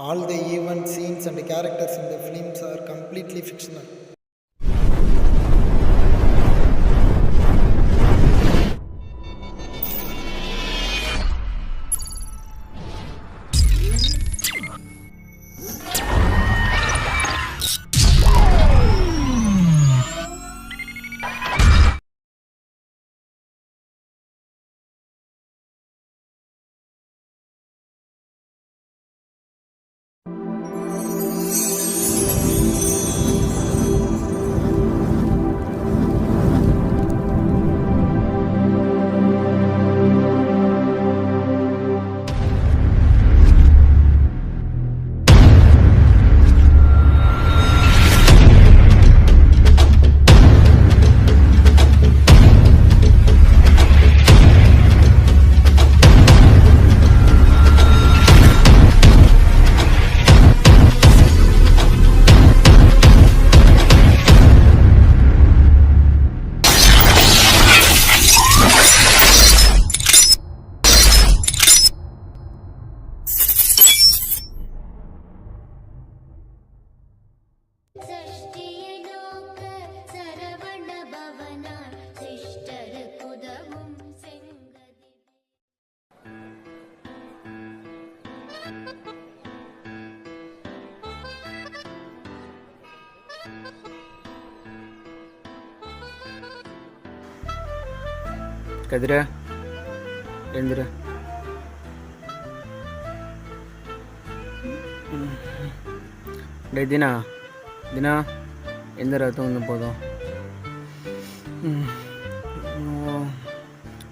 All the events, scenes, and characters in the films are completely fictional. கதிரா எழுந்துரு. டே தினா தினா எந்திரா, தூங்க போதும்.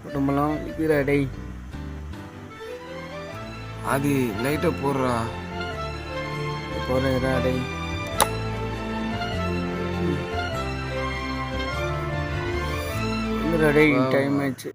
உடம்பெல்லாம் இருக்கிறா. டேய் அது லைட்டை போடுறா. போடுறா. டேய் எந்திரா. டேய் டைம் ஆயிடுச்சு.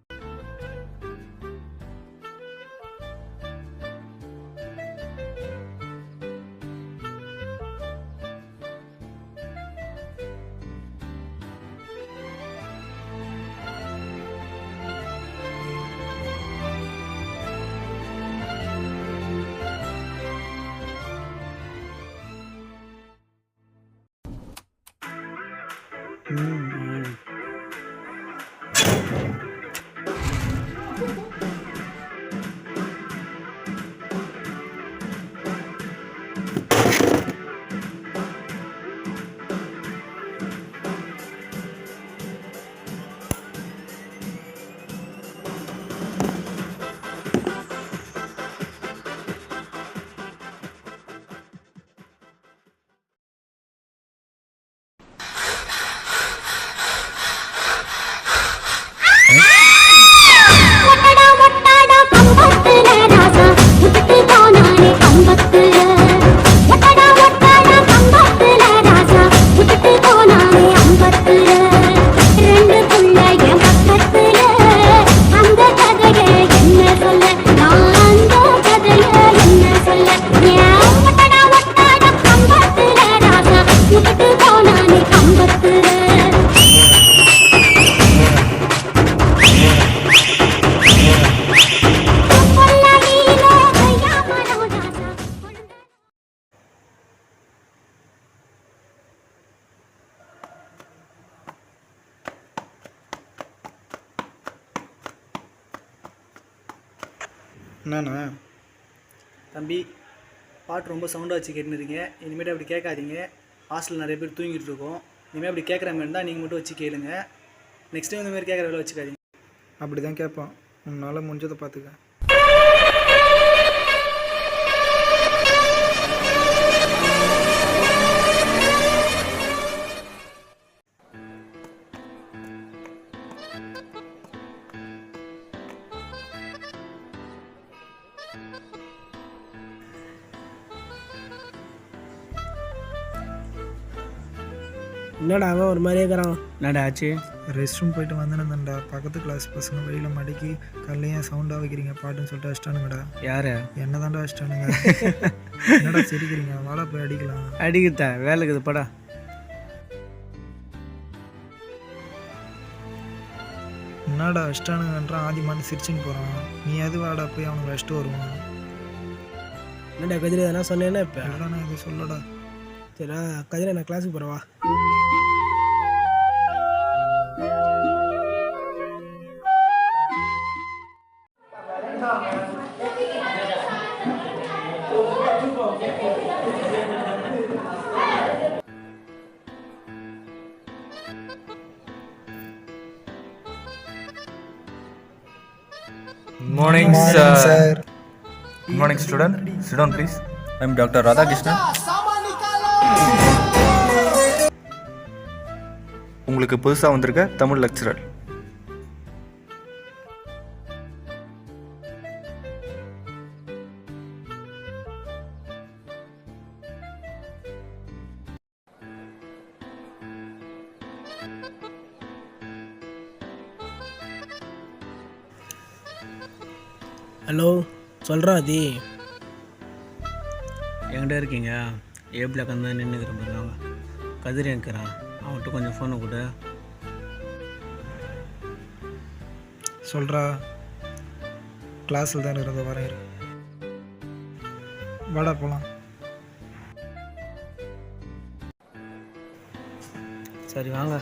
என்னண்ணா தம்பி, பாட்டு ரொம்ப சவுண்டாக வச்சு கேட்டுருக்கீங்க. இனிமேட்டு அப்படி கேட்காதீங்க. ஹாஸ்டலில் நிறைய பேர் தூங்கிட்டு இருக்கோம். இனிமேல் அப்படி கேட்குற மாதிரி இருந்தால் நீங்கள் மட்டும் வச்சு கேளுங்க. நெக்ஸ்ட் டைம் இந்த மாதிரி கேட்குற வேலை வச்சுக்காதீங்க. அப்படி தான் கேட்பான். உன்னால் முடிஞ்சதை பார்த்துக்க. என்னடா அவன் ஒரு மாதிரியே இருக்கிறான்? என்னடா ஆச்சு? ரெஸ்ட் ரூம் போயிட்டு வந்தேன்டா. பக்கத்து கிளாஸ் பசங்க வெளியில் மடக்கி கல்லையும் சவுண்டாக வைக்கிறீங்க பாட்டுன்னு சொல்லிட்டு அடிச்சிட்டானுங்கடா. யாரு? என்ன தாண்டா அடிச்சிட்டானுங்க. என்னடா சிரிக்கிறீங்க? வாழை போய் அடிக்கலாம். அடிக்கிறதா வேலைக்குது படா. என்னடா அடிச்சிட்டானுங்கன்றான். ஆதி மாட்டு சிரிச்சுன்னு போகிறான். நீ எது வாடா போய் அவனுக்கு அடிச்சிட்டு வருவான். என்னடா கதிரி எதனா சொன்னேன்னா இப்போ இல்லைடா நான் எதுவும் சொல்லடா. சரிடா கதிரி நான் கிளாஸுக்கு போகிறவா. Good morning, sir. Good morning, student. Sit down, please. I am Dr. Radhakrishnan. உங்களுக்கு புதுசாக வந்திருக்க தமிழ் லெக்சரர். ஹலோ சொல்கிறா அதி. எங்கிட்ட இருக்கீங்க? ஏ பிளாக் தான் நின்றுக்கிறேன் பாருங்க. கதிரி இருக்கிறான், அவன்கிட்ட கொஞ்சம் ஃபோனை கொடு. சொல்கிறா. கிளாஸில் தான் இருக்கிறத வரேன் இரு. வாடா போகலாம். சரி வாங்க.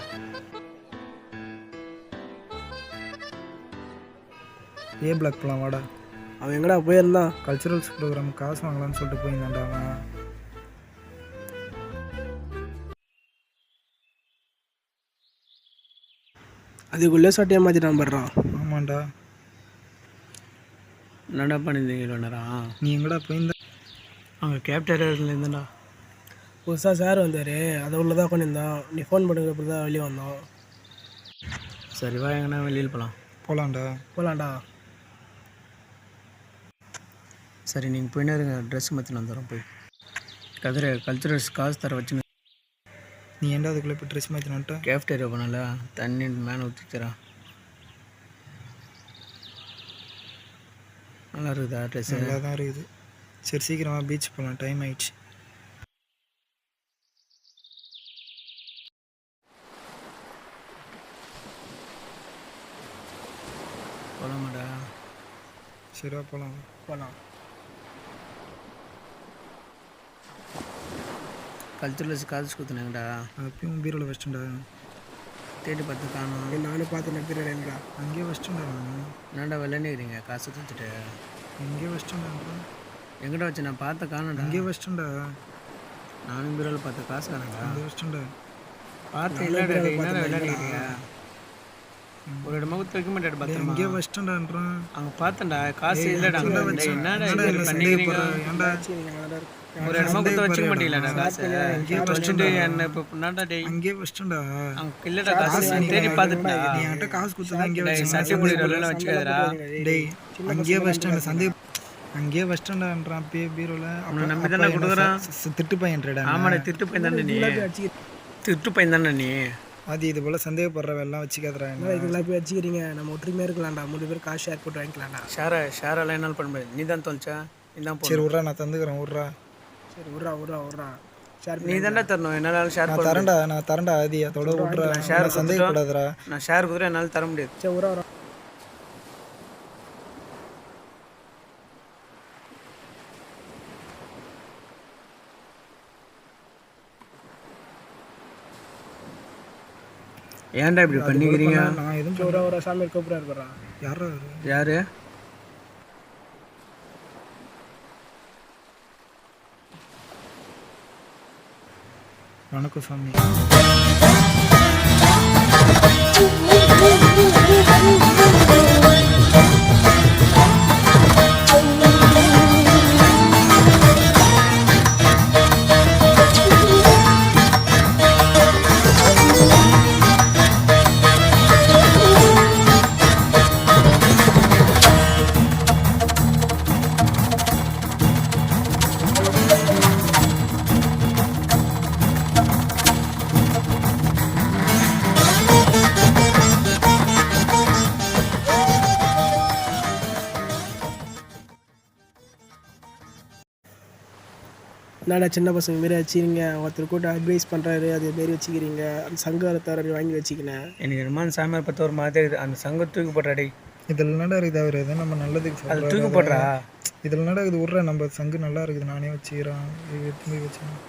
ஏ பிளாக் போகலாம் வாடா. அவன் எங்கடா போயிருந்தான்? கல்ச்சுரல்ஸ் ப்ரோக்ராம் காசு வாங்கலாம்னு சொல்லிட்டு போயிருந்தான்டா அவன். அதுக்குள்ளே சட்டையை மாற்றிட்டான் படுறான். ஆமாண்டா. என்னடா பண்ணியிருந்தீங்க இவ்வளோ நேரம்? நீ எங்கடா போயிருந்த? அங்கே கேப்டர்லேருந்துடா. புதுசாக சார் வந்தார், அதை உள்ளே தான் பண்ணியிருந்தான். நீ ஃபோன் பண்ணுறப்ப தான் வெளியே வந்தோம். சரி வா, எங்கன்னா வெளியில் போகலாம். போகலான்டா. போகலான்டா. சரி நீங்கள் போயினே இருங்க, ட்ரெஸ் மாற்றின்னு வந்துடுறோம். போய் கதிரை கல்ச்சுரல்ஸ் காசு தர வச்சுன்னு. நீ ஏன்டா அதுக்குள்ளே போய் ட்ரெஸ் மாற்றின்னு வந்துட்ட? கேஃப்டேரியா போனால தண்ணி மேலே ஊற்றிக்கிறேன். நல்லா இருக்குதா ட்ரெஸ்ஸு? நல்லா தான் இருக்குது. சரி சீக்கிரமாக பீச் போகலாம், டைம் ஆயிடுச்சு. போகலாமாடா? சரிவா போகலாம். போகலாம். கல்ச்சுரல்ஸ் காசு கொடுத்துனாங்கடா. அப்பயும் பீரோவில் வச்சிட்டேன்டா. தேடி பார்த்து காணும். நானும் பார்த்து நப்பிடுறேன்டா. அங்கேயே வச்சிட்டேன்டா நான். என்னடா விளையாடுறீங்க காசு கொடுத்துட்டு? எங்கேயே வச்சிட்டேன்டா. எங்கிட்ட வச்சு நான் பார்த்த காணடா. அங்கேயே வச்சிட்டேன்டா. நானும் பீரோவில் பார்த்த காசு காணடா. அங்கே வச்சிட்டேன்டா. பார்த்து இல்லைடா, என்னடா விளையாடுறீங்க? ஒரு இடமா குத்து வைக்க மாட்டேன் பார்த்து. அங்கேயே வச்சிட்டேன்டான்றான். அங்கே பார்த்தேன்டா, காசு இல்லைடா. என்னடா இது பண்ணிக்கிறீங்க? ஏன்டா ஒரு இடமா குத்த வச்சுக்க மாட்டீங்களாடா காசு? வச்சுட்டு என்ன இப்போ என்னடா டேய்? அங்கேயே வச்சிட்டேன்டா. அங்கே இல்லைடா காசு, தேடி பார்த்துட்டா. நீ என்கிட்ட காசு கொடுத்தா அங்கேயே டேய் வச்சிட்டேன். சட்டை பிடிக்கிறவங்கள வச்சுக்காதடா. டேய் அங்கேயே வச்சிட்டேன். அங்கேயே வச்சிட்டேன்டான்றான் பீரோவில். அவனை நம்பி தானே கொடுக்குறான். திட்டு பையன்டா. ஆமாடா, திட்டு பையன் தானே நீ. திட்டு பையன் தானே நீ. அது இது போல் சந்தேகப்படுறவெல்லாம் வச்சுக்காதரா. இதெல்லாம் போய் வச்சுக்கிறீங்க. நம்ம ஒற்றுமையாக இருக்கலாம்டா. 3 பேர் காசு ஷேர் போட்டு வாங்கிக்கலாம்டா. ஷேரெல்லாம் என்னால் பண்ண முடியாது. நீ தான் தொலைச்சா, நீ தான் சரி போடுற. விட்றா, நான் தந்துக்கிறேன் விட்றா. சரி விட்றா ஷேர் நீ தானே தரணும், என்னால் ஷேர் நான் பண்ண. தரேன்டா ஆதி, அதோட விட்றா. ஷேர் சந்தேகப்படாதரா. நான் ஷேர் கொடுத்துட்டு என்னால் தர முடியாது. சரி விட்றா. ஏன்டா இப்படி பண்ணிக்கிறீங்க? நான் எதுவும் ஒரு சாமி கூப்பிட்றாரு போடுறா. யாரா யாரு? வணக்கம் சாமி. என்னடா சின்ன பசங்க மாரி வச்சுக்கிறீங்க. ஒருத்தர் கூட அட்வைஸ் பண்ணுறாரு, அது மாரி வச்சுக்கிறீங்க. அந்த சங்கத்தை வாங்கி வச்சுக்கினேன். எனக்கு என்னமோ அந்த சாமியார் பற்றி ஒரு மாதிரி இருக்குது. அந்த சங்கம் தூக்கி போடுறா டேய். இதில் என்னடா இருக்குது அவர் எதை நம்ம நல்லதுக்கு அது சொல்கிறாரு. தூக்கி போடுறா. இதில் என்னடா இருக்குது விட்ற, நம்ம சங்கு நல்லா இருக்குது, நானே வச்சுக்கிறேன், எடுத்து போய் வச்சுக்கிறேன்.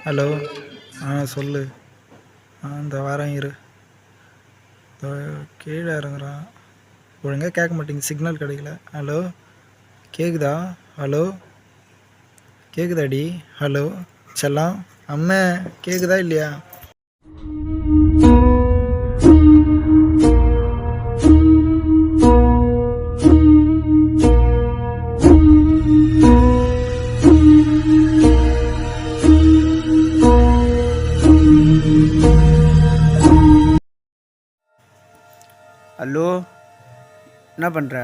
ஹலோ, சொல்லு. இந்த வாரம் இரு, கீழே இறங்குறான், ஒழுங்காக கேட்க மாட்டேங்குது, சிக்னல் கிடைக்கல. ஹலோ கேட்குதா? ஹலோ கேட்குதாடி? ஹலோ செல்லம், அம்மா கேட்குதா இல்லையா? ஹலோ, என்ன பண்ணுற?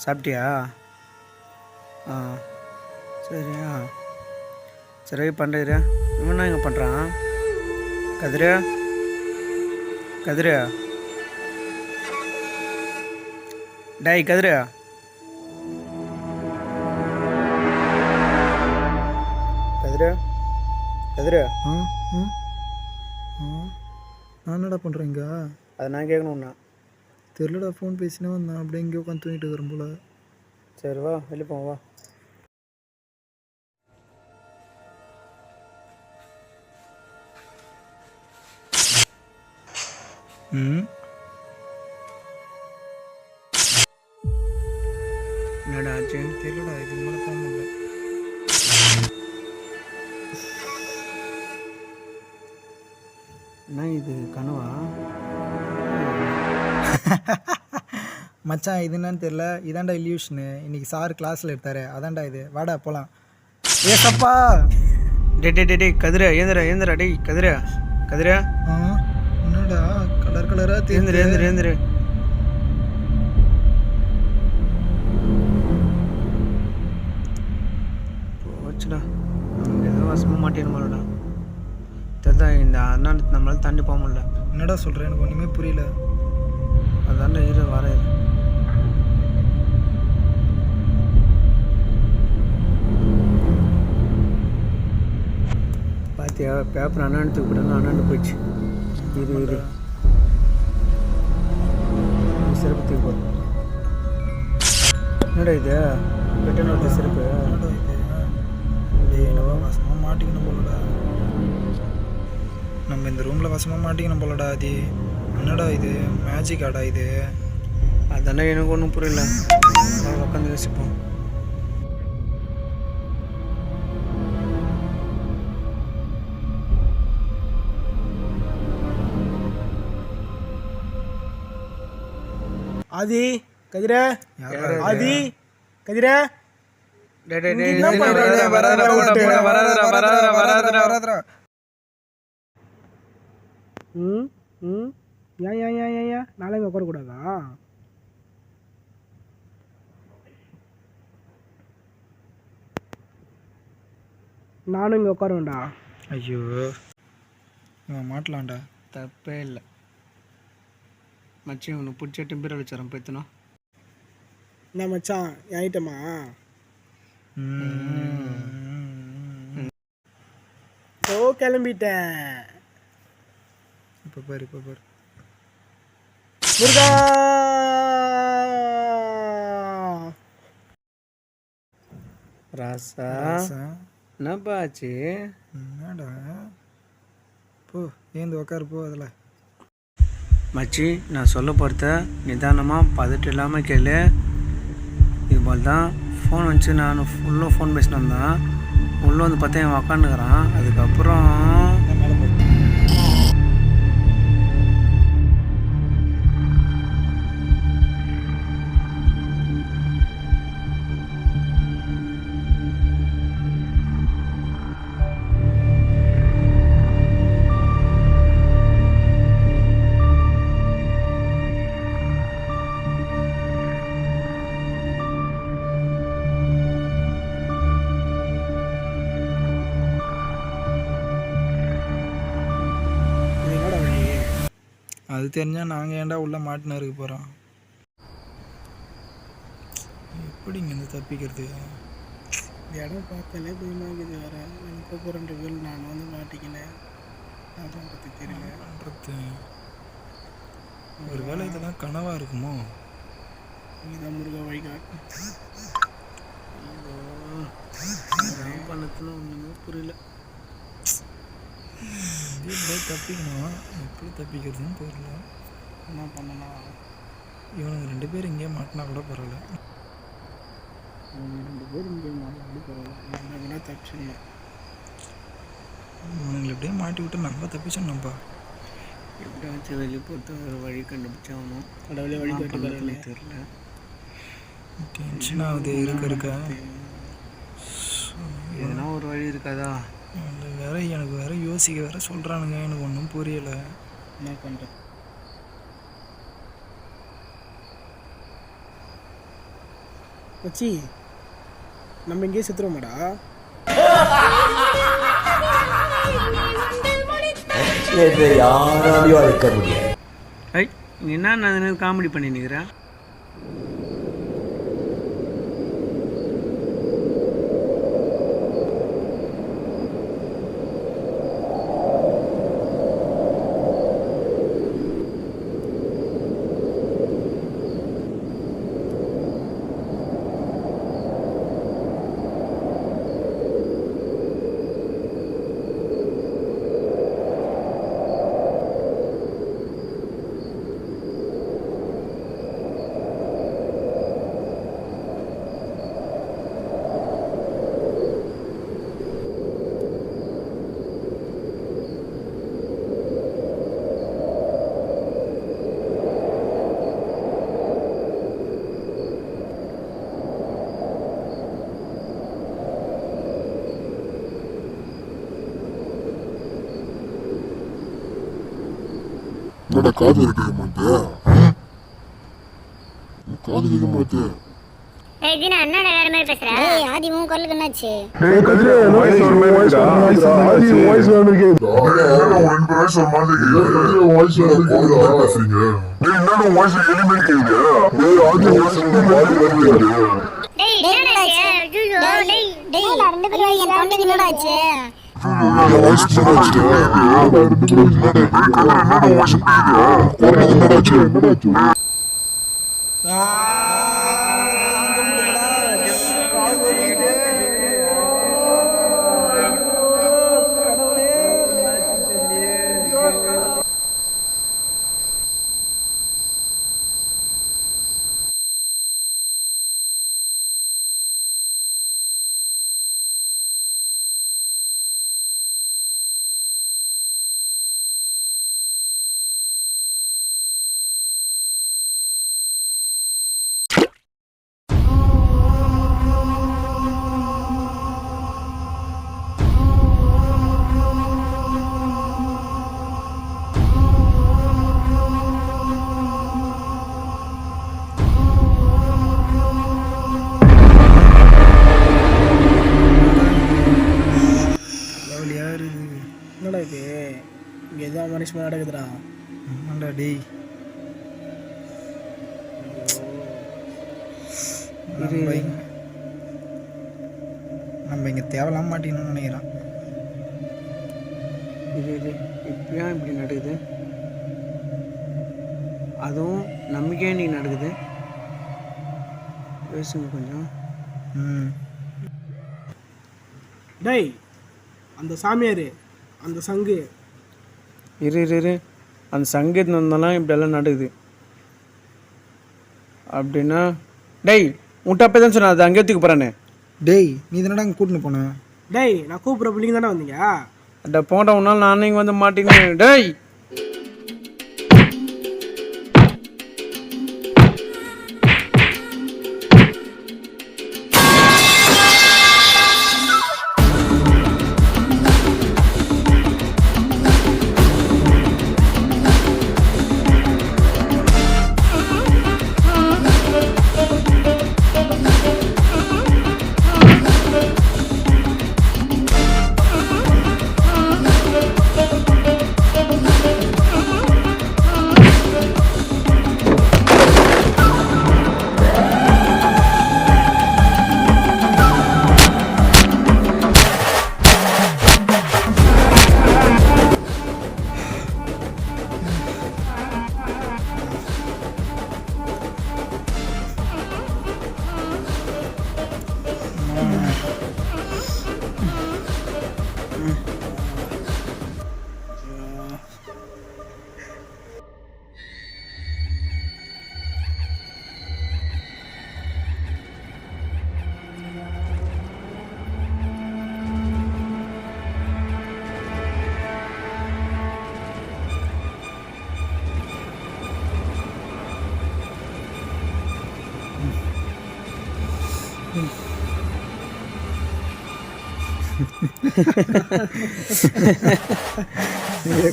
சாப்பிட்டியா? சரியா, சரி பண்ணுறேன். இவன் இங்கே பண்ணுறான். கதிரா கதிரா, டேய் கதிரா, கதிரா கதிரா. நான் என்னடா பண்ணுறேங்க? அதை நான் கேட்கணுண்ணா. தெரியலடா, ஃபோன் பேசினே வந்தான், அப்படியே இங்கே உட்காந்து தூங்கிட்டு இருக்கிறேன் போல. சரி வா, வெளியே போவோம் வா. என்னடா ஆச்சு? தெரியலடா, இதுக்கு மேலே போக முடியல. என்ன இது, கனவா? மச்சான், இது என்னன்னு தெரியல, இதாண்டா இல்யூஷனு. இன்னைக்கு சார் கிளாஸில் எடுத்தாரு, அதான்டா இது. வாடா போகலாம். ஏசப்பா! டே கதிரா, ஏந்திரா டேய் கதிரா கதிரா. என்னடா கலர் கலராக ஏந்திரு. போச்சுடா, ஏதோ வசமாக மாட்டேனுமாடா. தெரிதா, இந்த அண்ணா நம்மளால தாண்டி போக முடியல. என்னடா சொல்கிறேன், எனக்கு ஒன்றுமே புரியல. அதாண்டா வர பாத்தியா, பேப்பர் அண்ணாண்டுக்கு விடணும், அண்ணாண்டு போயிடுச்சு. இரு சிறப்பு தூக்கி போதும். என்னடா இது, வெட்டனோட சிறப்பு. என்னடா இது? நம்ம வசமாக மாட்டிக்கணும் போலடா. நம்ம இந்த ரூமில் வசமாக மாட்டிக்கணும் போலடா. அது என்னடா இது, மேஜிக் ஆடா இது? அதெல்லாம் எனக்கு ஒன்றும் புரியல, உட்காந்து யோசிப்போம். ஆதி கதிரா, ஆதி கதிரா. ஏன் நாளைக்கு உட்காரக்கூடாதா? நானும் இங்கே உட்காருவேன்டா. ஐயோ, இவன் மாட்டலாம்டா. தப்பே இல்லை மச்சி, உனக்கு பிடிச்ச டெம்பரேச்சர் வச்சுறேன் போய்த்துனா. என்ன மச்சான், என் ஐட்டமா? கிளம்பிட்டேன். இப்போ பாரு முருகா. ராசா, என்னப்பா ஆச்சு? என்னடா, போ ஏந்து உக்காரு போ. அதில் மச்சி, நான் சொல்ல போகிறத நிதானமாக பதட்டு இல்லாமல் கேளு. இது போல் தான் ஃபோன் வந்துச்சு, நான் ஃபுல்லாக ஃபோன் பேசினு வந்தேன். உள்ளே வந்து பார்த்தா என் உக்காந்துக்கிறான். அதுக்கப்புறம் தெரிஞ்சால் நாங்கள் ஏன்டா உள்ளே மாட்டினா இருக்க போகிறோம். எப்படிங்க இந்த தப்பிக்கிறது? இடம் பார்த்தாலே பயமாகுது வேறு. எனக்கு 2 பேர் நான் வந்து மாட்டிக்கினேன். என்ன பண்ணுறது தெரியல. பண்ணுறது ஒரு வேளை இதெல்லாம் கனவாக இருக்குமோ? இதுதான் முருகா வழிகாட்டு. பண்ணத்துல ஒன்றுமே புரியல. எப்படியே தப்பிக்கணும், எப்படி தப்பிக்கிறதுன்னு தெரியல. என்ன பண்ணலாம்? இவனுங்க 2 பேர் இங்கேயே மாட்டினா கூட பரவாயில்ல. 2 பேர் இங்கே மாட்டி பரவாயில்ல. என்ன கூட தப்பிச்சிடலாம். இவனுங்களை எப்படியே மாட்டி விட்டு நம்ம தப்பிச்சோம்ப்பா. எப்படியாச்சும் வெளியே போட்டு ஒரு வழி கண்டுபிடிச்சாகணும். கடவுளே வழி காட்டி பண்ணதுல தெரியல. டென்ஷன் ஆகுது இருக்க. எதனா ஒரு வழி இருக்காதா? வேற எனக்கு வேற யோசிக்க வேற சொல்கிறானுங்க. எனக்கு ஒன்றும் புரியலை. என்ன பண்ணுறது? மச்சி நம்ம இங்கேயே செத்துருவோமாடா? யாராலையும் அழைக்க முடியாது. நீ என்ன காமெடி பண்ணி நிற்கிற? என்னடா காது கேட்க மாட்டேன்? காது கேட்க மாட்டேன். ஏய் தினா என்னடா வேற மாதிரி பேசுற? ஏய் ஆதி உன் குரலுக்கு என்னாச்சு? டேய் கதிரே வாய்ஸ் ஒரு மாதிரி இருக்கா? ஆதி வாய்ஸ் வேற மாதிரி கேக்குது. என்னடா ஒரு 2 வாய்ஸ் ஒரு மாதிரி கேக்குது. கதிரே வாய்ஸ் வேற மாதிரி பேசுறீங்க. டேய் என்னடா வாய்ஸ் எலி மாதிரி கேக்குது. டேய் ஆதி வாய்ஸ் ஒரு மாதிரி கேக்குது. டேய் என்னடா ஆச்சு? ஐயோ டேய் டேய் 2 பேரும் என் தொண்டைக்கு என்னடா ஆச்சு? வாய்ஸ் என்னடா வாய்ஸ் என்னடா என்னடா இது? இங்கே எதாவது மனுஷன் நடக்குதுடா. ஆமாண்டா டேய். நம்ம இங்கே தேவலாம் மாட்டின்னு நினைக்கிறான். இது இப்படியா இப்படி நடக்குது? அதுவும் நம்பிக்கையே நீ நடக்குது. பேசுங்க கொஞ்சம். டேய் அந்த சாமியார் அந்த சங்கு இரு அந்த சங்கீதம் வந்தாலும் இப்படியெல்லாம் நடக்குது அப்படின்னா டேய் உன்ட்ட அப்போ தான் சொன்னேன் அது அங்கே தூக்கி போகிறானே. டேய் நீ தானடா அங்கே கூட்டின்னு போனேன். டேய் நான் கூப்பிட்ற பிள்ளைங்க தானே வந்தீங்க? அட போட்ட உன்னால நானே இங்கே வந்து மாட்டினேன். டேய்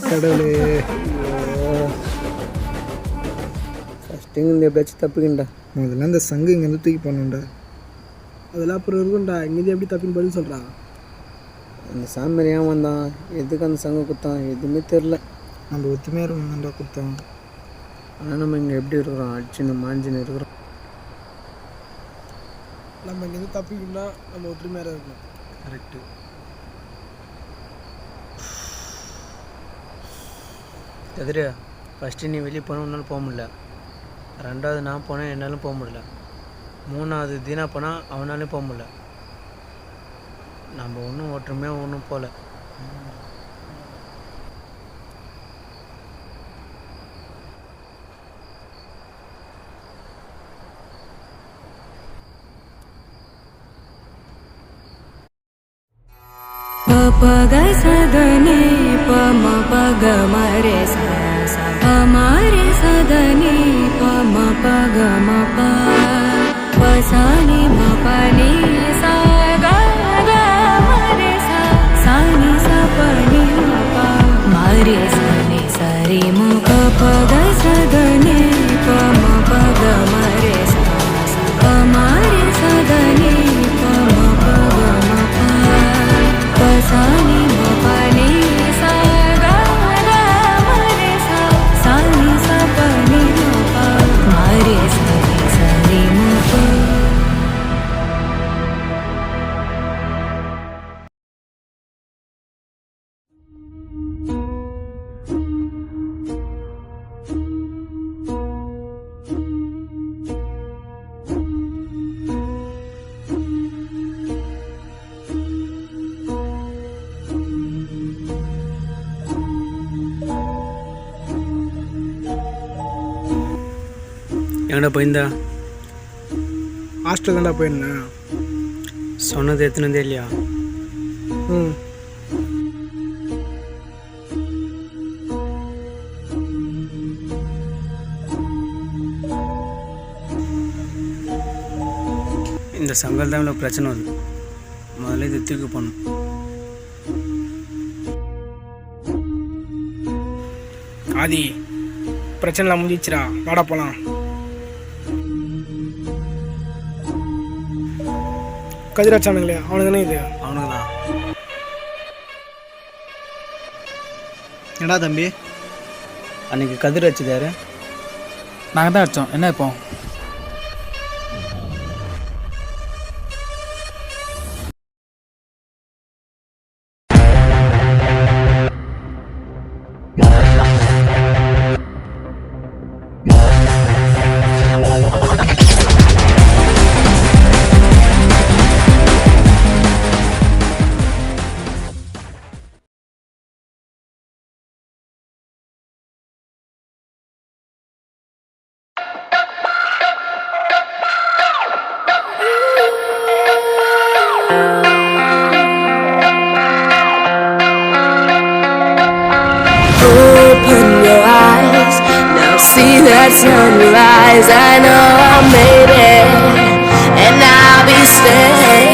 கடவுளே. ஃபஸ்ட்டு இங்கே எப்படியாச்சும் தப்பிக்கண்டா. முதல்ல இந்த சங்கு இங்கேருந்து தூக்கி போடணுண்டா. அதெல்லாம் அப்புறம் இருக்கும்டா. இங்கே எப்படி தப்பின்னு பதில் சொல்கிறா? அந்த சாமியார் ஏன் வந்தான், எதுக்கு அந்த சங்கம் குத்தான், எதுவுமே தெரில. நம்ம ஒத்துமையாக இருக்கணும்டா குத்தம். ஆனால் நம்ம இங்கே எப்படி இருக்கிறோம், அடிச்சுன்னு மாஞ்சின்னு இருக்கிறோம். நம்ம இங்கேருந்து தப்பிக்கணும்னா நம்ம ஒற்றுமையாக இருக்கணும். கரெக்டு. கதிர, ஃபஸ்ட்டு நீ வெளியே போனால் உன்னாலும் போக முடியல. ரெண்டாவது நான் போனேன், என்னாலும் போக முடியல. மூணாவது தீனா போனால் அவனாலையும் போக முடியல. நம்ம ஒன்றும் ஒற்றுமையாக ஒன்றும் போகல. पग सदने पम पग मरे सा मरे सदने पम पग म पसानी म पनि सा ग मरे सा सानी सा पनि मरे सने सरे म पग सदने पम पग मरे सा मरे सदने पम पग म सानी म पनि सा ग मरे सा सानी सा पनि मरे सरे सरे म எங்கடா போயிருந்தா? ஹாஸ்டல் தான்டா போயிருந்தேன். சொன்னது எத்தனை இல்லையா? இந்த சங்கல் தான் இவ்வளோ பிரச்சனை வருது. முதல்ல இது தூக்கி போகணும். ஆதி, பிரச்சனைலாம் முடிஞ்சிச்சுடா, வாடா போகலாம். கதிராச்சானுங்களே, அவனுக்கு தானே இது? அவனுக்கு தான். என்னடா தம்பி? அன்றைக்கி கதிர் வச்சுதாரு. நாங்கள் தான் அடித்தோம். என்ன இப்போ? Open your eyes, now see that sunrise. I know I made it, and I'll be staying.